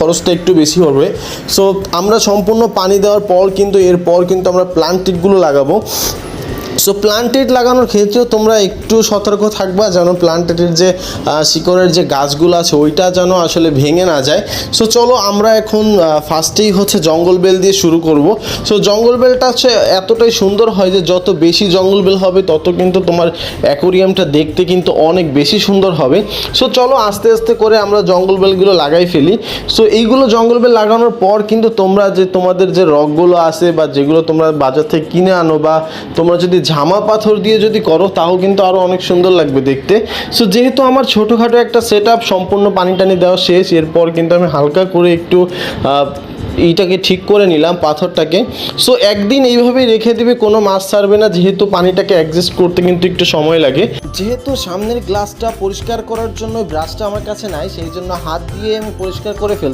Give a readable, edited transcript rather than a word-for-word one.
খরচটা একটু বেশি হবে। সো আমরা সম্পূর্ণ পানি দেওয়ার পর কিন্তু এরপর কিন্তু আমরা প্লান্টেডগুলো লাগাবো। সো প্লান্টেড লাগানোর ক্ষেত্রেও তোমরা একটু সতর্ক থাকবা যেন প্লান্টেডের যে শিকড়ের যে গাছগুলো আছে ওইটা যেন আসলে ভেঙে না যায়। সো চলো আমরা এখন ফার্স্টেই হচ্ছে জঙ্গল বেল দিয়ে শুরু করব। সো জঙ্গল বেলটা হচ্ছে এতটাই সুন্দর হয় যে যত বেশি জঙ্গল বেল হবে তত কিন্তু তোমার অ্যাকোরিয়ামটা দেখতে কিন্তু অনেক বেশি সুন্দর হবে। সো চলো আস্তে আস্তে করে আমরা জঙ্গল বেলগুলো লাগাই ফেলি। সো এইগুলো জঙ্গল বেল লাগানোর পর কিন্তু তোমরা যে তোমাদের যে রকগুলো আছে বা যেগুলো তোমরা বাজার থেকে কিনে আনো বা তোমরা যদি ঝামা পাথর দিয়ে যদি করো তাও কিন্তু আরও অনেক সুন্দর লাগবে দেখতে। সো যেহেতু আমার ছোটোখাটো একটা সেট আপ সম্পূর্ণ পানি টানি দেওয়া শেষ, এরপর কিন্তু আমি হালকা করে একটু এইটাকে ঠিক করে নিলাম পাথরটাকে। সো একদিন এইভাবেই রেখে দিবে, কোনো মাছ ছাড়বে না, যেহেতু পানিটাকে অ্যাডজাস্ট করতে কিন্তু একটু সময় লাগে। যেহেতু সামনের গ্লাসটা পরিষ্কার করার জন্য ব্রাশটা আমার কাছে নাই, সেই জন্য হাত দিয়ে আমি পরিষ্কার করে ফেলতে